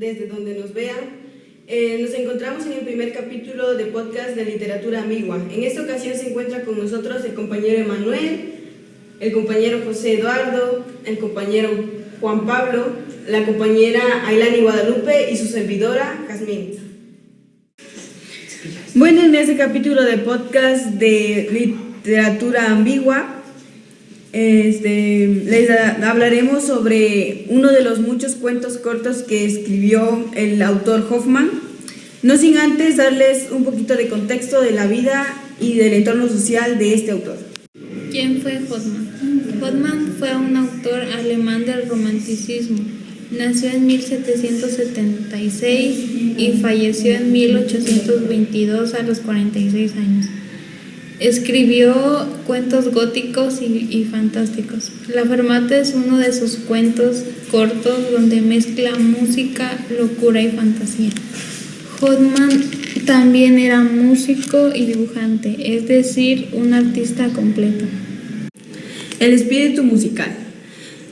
desde donde nos vean. Nos encontramos en el primer capítulo de podcast de Literatura Ambigua. En esta ocasión se encuentra con nosotros el compañero Emanuel, el compañero José Eduardo, el compañero Juan Pablo, la compañera Ailani Guadalupe y su servidora Jazmín. Bueno, en este capítulo de podcast de Literatura Ambigua les hablaremos sobre uno de los muchos cuentos cortos que escribió el autor Hoffmann, no sin antes darles un poquito de contexto de la vida y del entorno social de este autor. ¿Quién fue Hoffmann? Hoffmann fue un autor alemán del romanticismo. Nació en 1776 y falleció en 1822 a los 46 años. Escribió cuentos góticos y fantásticos. La Fermata es uno de sus cuentos cortos donde mezcla música, locura y fantasía. Hoffmann también era músico y dibujante, es decir, un artista completo. El espíritu musical.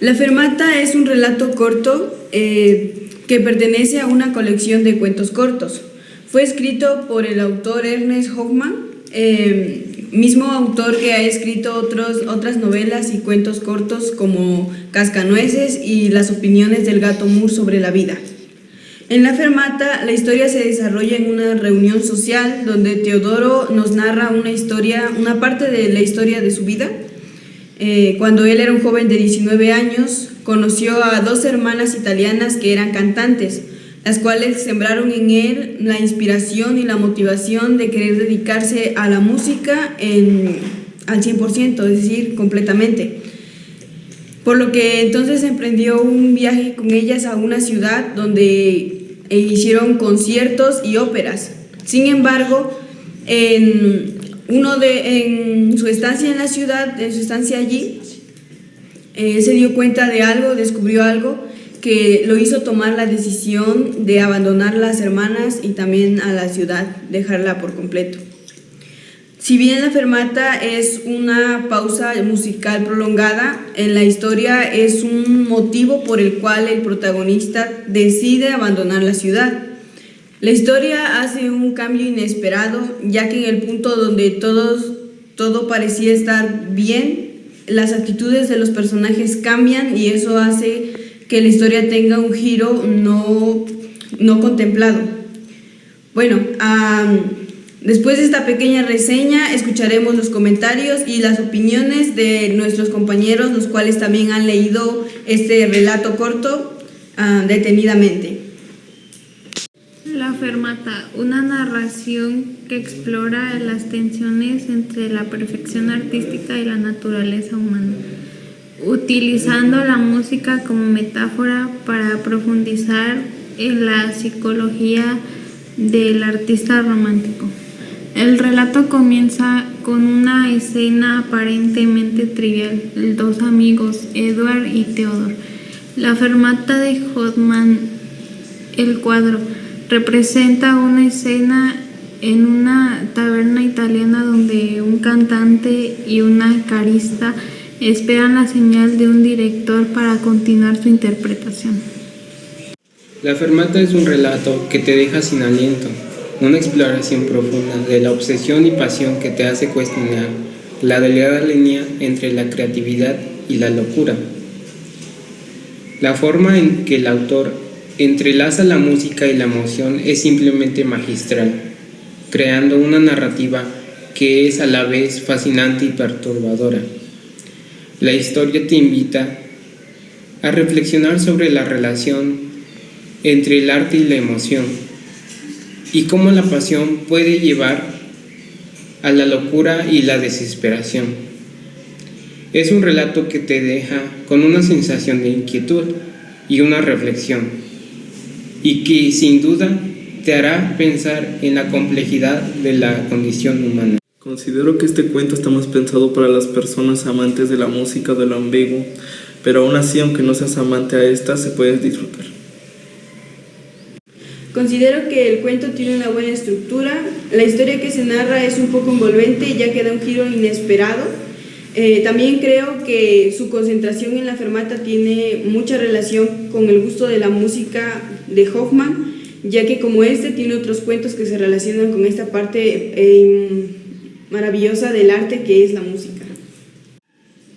La Fermata es un relato corto que pertenece a una colección de cuentos cortos. Fue escrito por el autor Ernest Hoffmann, mismo autor que ha escrito otras novelas y cuentos cortos como Cascanueces y Las opiniones del gato Moore sobre la vida. En La Fermata, la historia se desarrolla en una reunión social donde Teodoro nos narra una parte de la historia de su vida. Cuando él era un joven de 19 años, conoció a dos hermanas italianas que eran cantantes, las cuales sembraron en él la inspiración y la motivación de querer dedicarse a la música al 100%, es decir, completamente. Por lo que entonces emprendió un viaje con ellas a una ciudad donde hicieron conciertos y óperas. Sin embargo, en su estancia en la ciudad, en su estancia allí, se dio cuenta de algo, descubrió algo que lo hizo tomar la decisión de abandonar a las hermanas y también a la ciudad, dejarla por completo. Si bien La Fermata es una pausa musical prolongada, en la historia es un motivo por el cual el protagonista decide abandonar la ciudad. La historia hace un cambio inesperado, ya que en el punto donde todo parecía estar bien, las actitudes de los personajes cambian y eso hace que la historia tenga un giro no contemplado. Bueno, después de esta pequeña reseña escucharemos los comentarios y las opiniones de nuestros compañeros, los cuales también han leído este relato corto detenidamente. La Fermata, una narración que explora las tensiones entre la perfección artística y la naturaleza humana, utilizando la música como metáfora para profundizar en la psicología del artista romántico. El relato comienza con una escena aparentemente trivial: dos amigos, Edward y Theodore. La Fermata de Hoffmann, el cuadro, representa una escena en una taberna italiana donde un cantante y una carista esperan la señal de un director para continuar su interpretación. La Fermata es un relato que te deja sin aliento, una exploración profunda de la obsesión y pasión que te hace cuestionar la delgada línea entre la creatividad y la locura. La forma en que el autor entrelaza la música y la emoción es simplemente magistral, creando una narrativa que es a la vez fascinante y perturbadora. La historia te invita a reflexionar sobre la relación entre el arte y la emoción y cómo la pasión puede llevar a la locura y la desesperación. Es un relato que te deja con una sensación de inquietud y una reflexión, y que sin duda te hará pensar en la complejidad de la condición humana. Considero que este cuento está más pensado para las personas amantes de la música de lo ambiguo, pero aún así, aunque no seas amante a esta, se puede disfrutar. Considero que el cuento tiene una buena estructura, la historia que se narra es un poco envolvente ya que da un giro inesperado. También creo que su concentración en La Fermata tiene mucha relación con el gusto de la música de Hoffmann, ya que como este tiene otros cuentos que se relacionan con esta parte maravillosa del arte que es la música.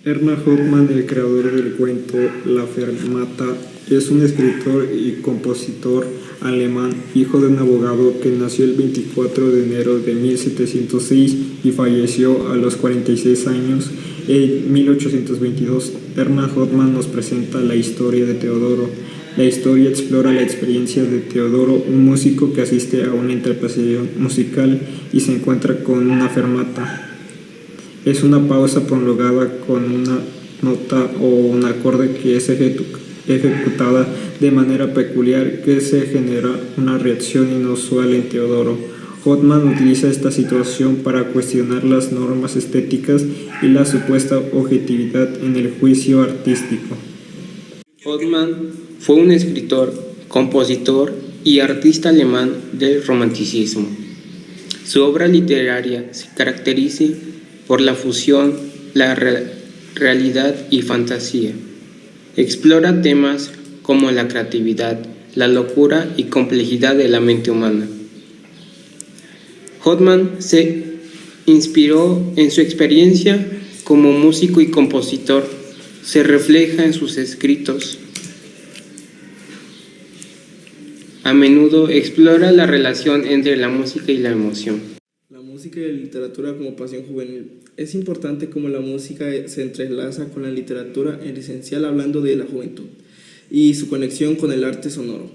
Ernst Hoffmann, el creador del cuento La Fermata, es un escritor y compositor alemán, hijo de un abogado que nació el 24 de enero de 1706 y falleció a los 46 años en 1822. Ernst Hoffmann nos presenta la historia de Teodoro. La historia explora la experiencia de Teodoro, un músico que asiste a una interpretación musical y se encuentra con una fermata. Es una pausa prolongada con una nota o un acorde que es ejecutada de manera peculiar que se genera una reacción inusual en Teodoro. Hoffmann utiliza esta situación para cuestionar las normas estéticas y la supuesta objetividad en el juicio artístico. Hoffmann fue un escritor, compositor y artista alemán del romanticismo. Su obra literaria se caracteriza por la fusión, la realidad y fantasía. Explora temas como la creatividad, la locura y complejidad de la mente humana. Hoffmann se inspiró en su experiencia como músico y compositor, se refleja en sus escritos. A menudo explora la relación entre la música y la emoción. La música y la literatura como pasión juvenil. Es importante cómo la música se entrelaza con la literatura, en esencial hablando de la juventud y su conexión con el arte sonoro.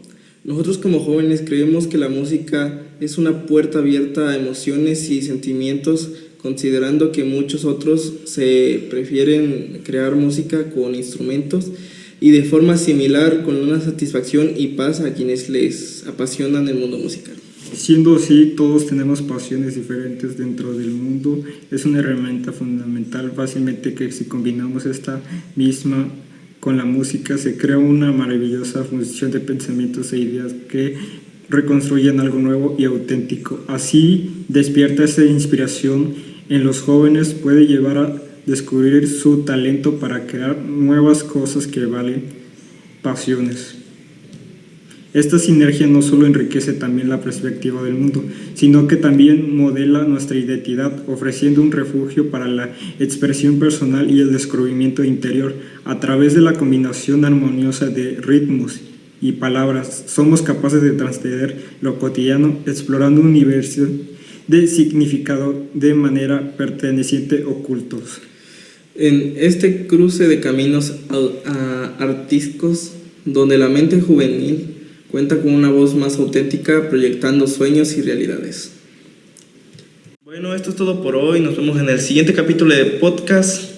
Nosotros como jóvenes creemos que la música es una puerta abierta a emociones y sentimientos, considerando que muchos otros se prefieren crear música con instrumentos y de forma similar con una satisfacción y paz a quienes les apasionan el mundo musical. Siendo así, todos tenemos pasiones diferentes dentro del mundo. Es una herramienta fundamental. Fácilmente que si combinamos esta misma con la música, se crea una maravillosa función de pensamientos e ideas que reconstruyen algo nuevo y auténtico. Así, despierta esa inspiración en los jóvenes, puede llevar a descubrir su talento para crear nuevas cosas que valen pasiones. Esta sinergia no solo enriquece también la perspectiva del mundo, sino que también modela nuestra identidad, ofreciendo un refugio para la expresión personal y el descubrimiento interior. A través de la combinación armoniosa de ritmos y palabras, somos capaces de trascender lo cotidiano, explorando un universo de significado de manera perteneciente ocultos. En este cruce de caminos artísticos, donde la mente juvenil cuenta con una voz más auténtica, proyectando sueños y realidades. Bueno, esto es todo por hoy. Nos vemos en el siguiente capítulo de podcast.